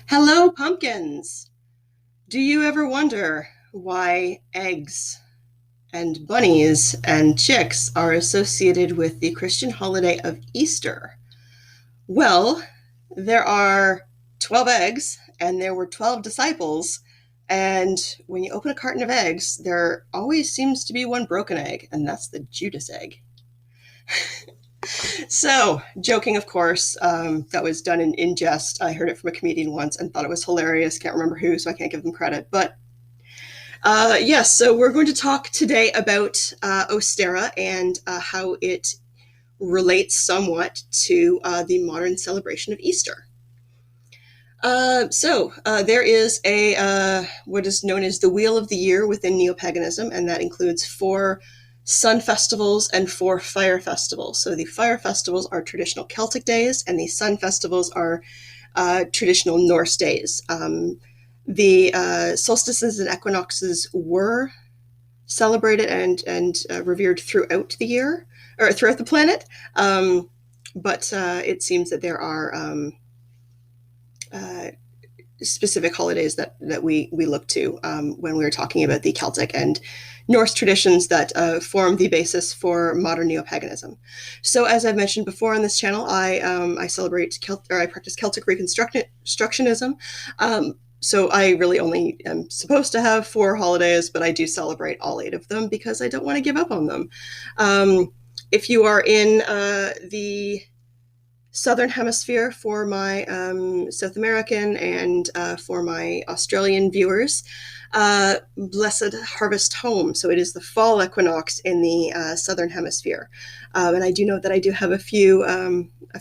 Hello, pumpkins! Do you ever wonder why eggs and bunnies and chicks are associated with the Christian holiday of Easter? Well, there are 12 eggs and there were 12 disciples. And when you open a carton of eggs, there always seems to be one broken egg, and that's the Judas egg. So, joking, of course, that was done in jest. I heard it from a comedian once and thought it was hilarious. Can't remember who, so I can't give them credit. But yes, so we're going to talk today about Ostara and how it relates somewhat to the modern celebration of Easter. There is a what is known as the Wheel of the Year within neo-paganism, and that includes four sun festivals and four fire festivals. So the fire festivals are traditional Celtic days, and the sun festivals are traditional Norse days. The solstices and equinoxes were celebrated and revered throughout the year or throughout the planet, but it seems that there are uh, specific holidays that we look to when we were talking about the Celtic and Norse traditions that form the basis for modern neo-paganism. So, as I've mentioned before on this channel, I celebrate I practice Celtic Reconstructionism. So I really only am supposed to have four holidays, but I do celebrate all eight of them because I don't want to give up on them. If you are in the Southern Hemisphere for my South American and for my Australian viewers, Blessed Harvest Home. So it is the fall equinox in the Southern Hemisphere, and I do know that I do have a few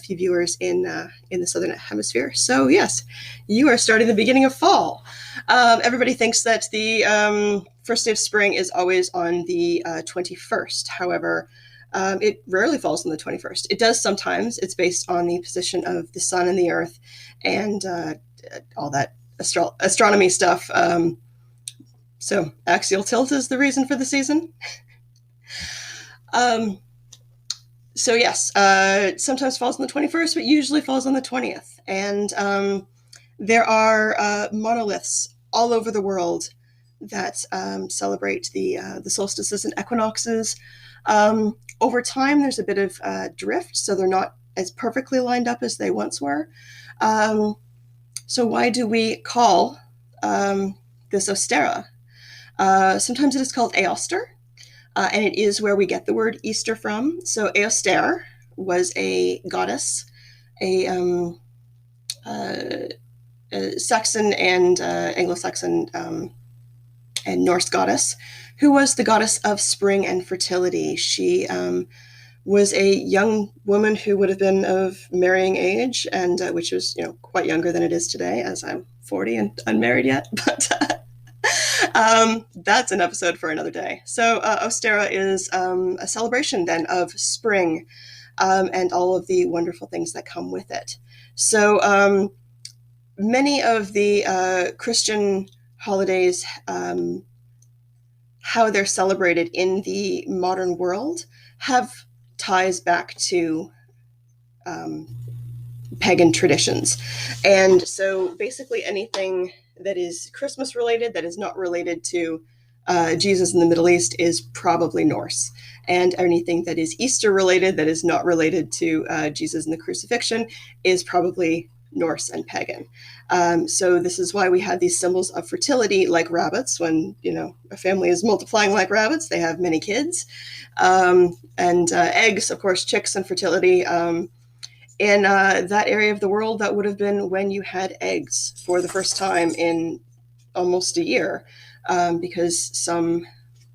viewers in the Southern Hemisphere. So yes, you are starting the beginning of fall. Everybody thinks that the first day of spring is always on the 21st. However, it rarely falls on the 21st. It does sometimes. It's based on the position of the sun and the earth and all that astronomy stuff. So axial tilt is the reason for the season. um, so yes, sometimes falls on the 21st, but usually falls on the 20th. And there are monoliths all over the world that celebrate the solstices and equinoxes. Over time, there's a bit of drift, so they're not as perfectly lined up as they once were. So why do we call this Ostara? Sometimes it is called Eoster, and it is where we get the word Easter from. So Eoster was a goddess, a, Saxon and Anglo-Saxon and Norse goddess, who was the goddess of spring and fertility. She was a young woman who would have been of marrying age, and which was quite younger than it is today, as I'm 40 and unmarried yet. But that's an episode for another day. So Ostara is a celebration then of spring and all of the wonderful things that come with it. So many of the Christian holidays, how they're celebrated in the modern world, have ties back to pagan traditions. And so basically anything that is Christmas related that is not related to Jesus in the Middle East is probably Norse. And anything that is Easter related that is not related to Jesus and the crucifixion is probably Norse and pagan. So this is why we have these symbols of fertility, like rabbits. When a family is multiplying like rabbits, they have many kids, and eggs, of course, chicks and fertility. In that area of the world, that would have been when you had eggs for the first time in almost a year, because some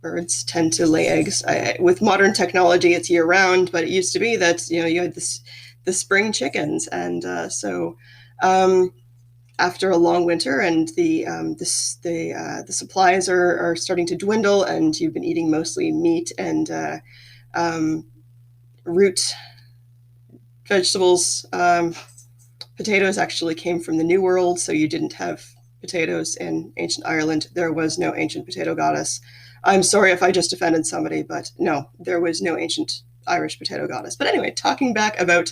birds tend to lay eggs. With modern technology, it's year round, but it used to be that you had the spring chickens, and so after a long winter and the supplies are starting to dwindle, and you've been eating mostly meat and root vegetables. Potatoes actually came from the New World, so you didn't have potatoes in ancient Ireland. There was no ancient potato goddess. I'm sorry if I just offended somebody, but no, there was no ancient Irish potato goddess. But anyway, talking back about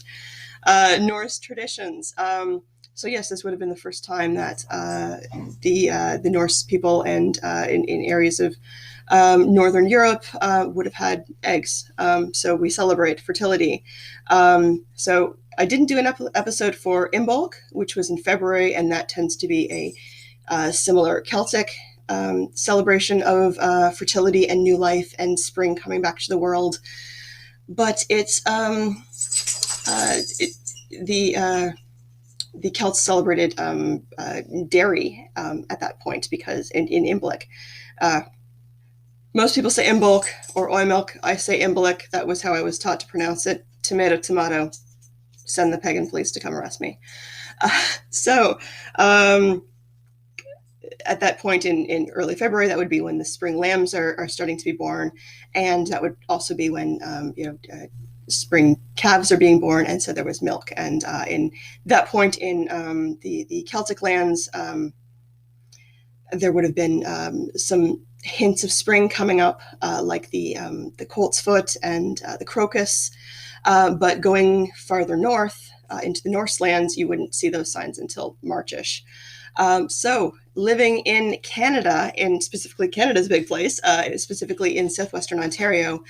Norse traditions. So yes, this would have been the first time that the Norse people and in areas of Northern Europe would have had eggs. So we celebrate fertility. So I didn't do an episode for Imbolc, which was in February, and that tends to be a similar Celtic celebration of fertility and new life and spring coming back to the world. But it's it, the Celts celebrated dairy at that point because in Imbolc, most people say Imbolc or Oimilk. I say Imbolc. That was how I was taught to pronounce it. Tomato, tomato. Send the pagan police to come arrest me. So at that point in early February, that would be when the spring lambs are starting to be born, and that would also be when spring calves are being born, and so there was milk. And in that point in the Celtic lands, there would have been some hints of spring coming up, like the colt's foot and the crocus. But going farther north into the Norse lands, you wouldn't see those signs until Marchish. So living in Canada, in specifically Canada's big place, specifically in southwestern Ontario,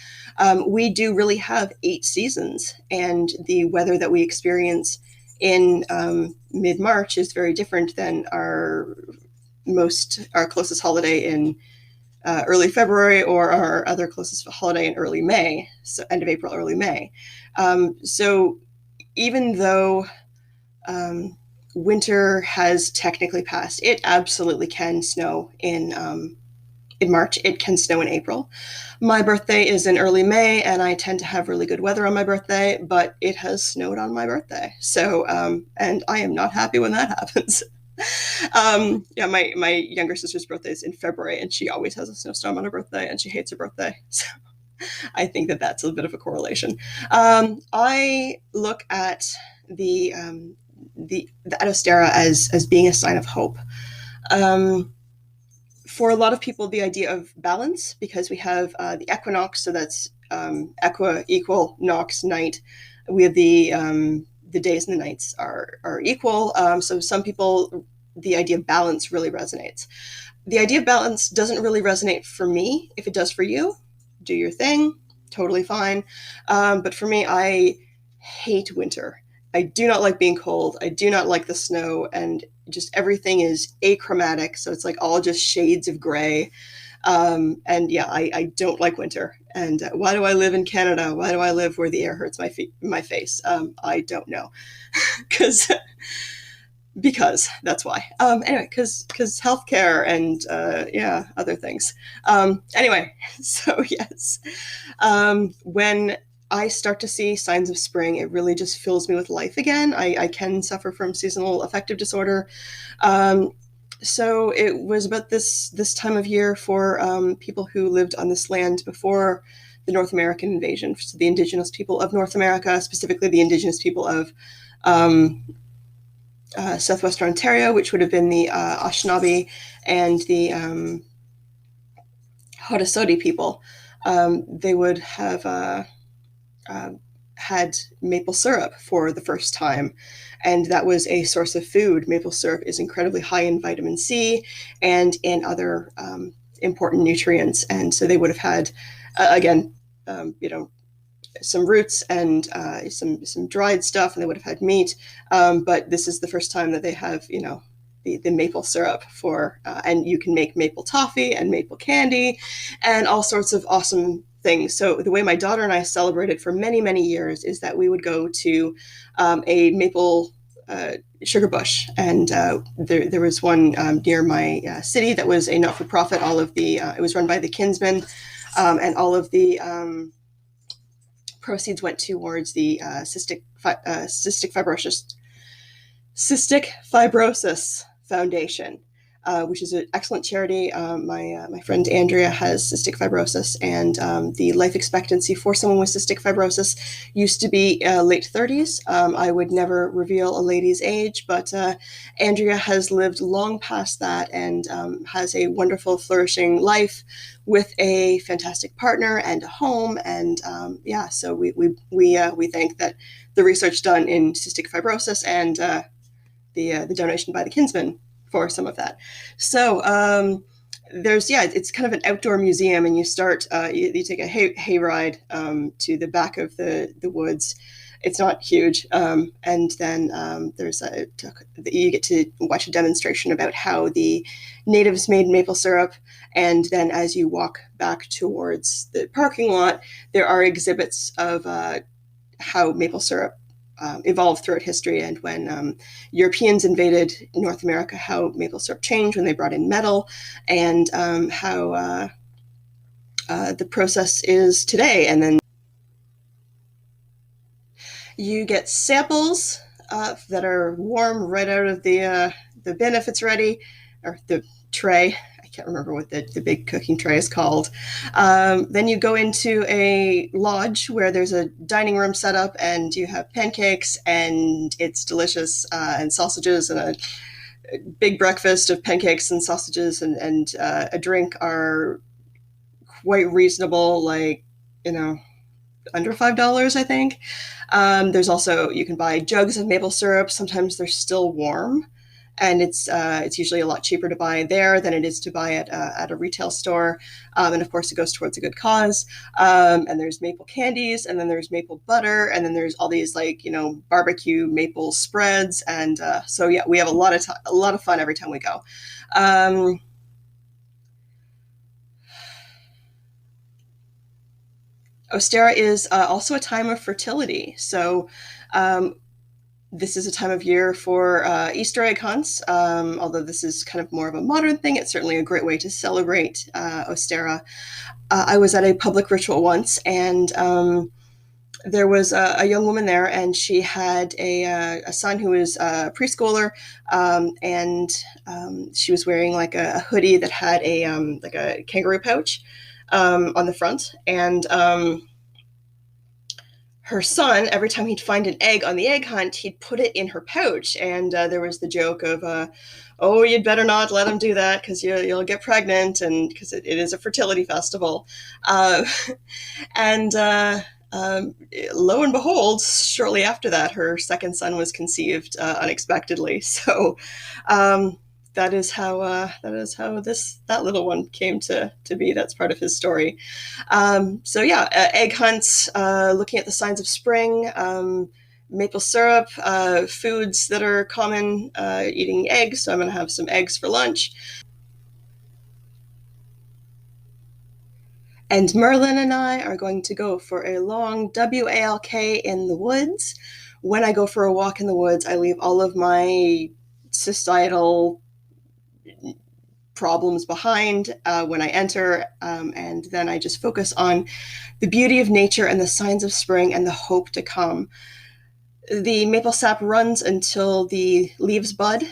we do really have 8 seasons, and the weather that we experience in mid-March is very different than our closest holiday in early February, or our other closest holiday in early May, so end of April, early May. So even though winter has technically passed, it absolutely can snow in March. It can snow in April. My birthday is in early May, and I tend to have really good weather on my birthday, but it has snowed on my birthday. So, and I am not happy when that happens. Yeah, my younger sister's birthday is in February, and she always has a snowstorm on her birthday, and she hates her birthday. So I think that that's a bit of a correlation. I look at the Ostara as being a sign of hope. For a lot of people, the idea of balance, because we have the equinox, so that's equa, equal, nox, night. We have the days and the nights are equal. So some people, the idea of balance really resonates. The idea of balance doesn't really resonate for me. If it does for you, do your thing, totally fine. But for me, I hate winter. I do not like being cold. I do not like the snow, and just everything is achromatic. So it's like all just shades of gray. And yeah, I don't like winter. And why do I live in Canada? Why do I live where the air hurts my face? I don't know. Because that's why. Anyway, because healthcare and yeah, other things. Anyway, so yes, when I start to see signs of spring, it really just fills me with life again. I can suffer from seasonal affective disorder. So it was about this time of year for people who lived on this land before the North American invasion. So the indigenous people of North America, specifically the indigenous people of southwestern Ontario, which would have been the Anishinaabe and the Haudenosaunee people. They would have had maple syrup for the first time, and that was a source of food. Maple syrup is incredibly high in vitamin C and in other important nutrients, and so they would have had, again, some roots and some dried stuff, and they would have had meat. But this is the first time that they have, the maple syrup for, and you can make maple toffee and maple candy and all sorts of awesome things. So the way my daughter and I celebrated for many, many years is that we would go to a maple sugar bush, and there was one near my city that was a not-for-profit. All of the it was run by the Kinsmen, and all of the proceeds went towards the cystic fibrosis Foundation, which is an excellent charity. My friend Andrea has cystic fibrosis, and the life expectancy for someone with cystic fibrosis used to be late 30s. I would never reveal a lady's age, but Andrea has lived long past that and has a wonderful, flourishing life with a fantastic partner and a home. And yeah, so we think that the research done in cystic fibrosis and the donation by the kinsman for some of that. So there's it's kind of an outdoor museum, and you start you take a hay ride to the back of the woods. It's not huge, and then you get to watch a demonstration about how the natives made maple syrup, and then as you walk back towards the parking lot, there are exhibits of how maple syrup evolved throughout history, and when Europeans invaded North America, how maple syrup changed when they brought in metal, and how the process is today. And then you get samples that are warm right out of the bin if it's ready, or the tray. I can't remember what the big cooking tray is called. Then you go into a lodge where there's a dining room set up, and you have pancakes, and it's delicious, and sausages, and a big breakfast of pancakes and sausages, and a drink are quite reasonable, like, under $5, I think. There's also, you can buy jugs of maple syrup. Sometimes they're still warm, and it's usually a lot cheaper to buy there than it is to buy at a retail store. And of course, it goes towards a good cause. And there's maple candies, and then there's maple butter, and then there's all these barbecue maple spreads. And so yeah, we have a lot of fun every time we go. Ostara is also a time of fertility. So this is a time of year for Easter egg hunts. Although this is kind of more of a modern thing, it's certainly a great way to celebrate Ostara. I was at a public ritual once, and there was a young woman there, and she had a son who was a preschooler, and she was wearing like a hoodie that had like a kangaroo pouch on the front, and her son, every time he'd find an egg on the egg hunt, he'd put it in her pouch, and there was the joke of, "Oh, you'd better not let him do that because you'll get pregnant," and because it is a fertility festival, and lo and behold, shortly after that, her second son was conceived unexpectedly. So that is how that little one came to be. That's part of his story. So yeah, egg hunts, looking at the signs of spring, maple syrup, foods that are common, eating eggs. So I'm going to have some eggs for lunch. And Merlin and I are going to go for a long WALK in the woods. When I go for a walk in the woods, I leave all of my societal problems behind when I enter, and then I just focus on the beauty of nature and the signs of spring and the hope to come. The maple sap runs until the leaves bud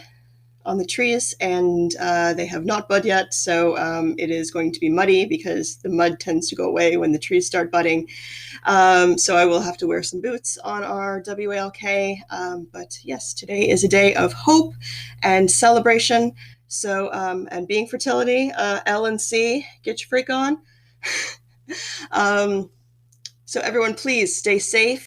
on the trees, and they have not bud yet, so it is going to be muddy because the mud tends to go away when the trees start budding. So I will have to wear some boots on our WALK, but yes, today is a day of hope and celebration. So, and being fertility, L and C, get your freak on. So everyone, please stay safe.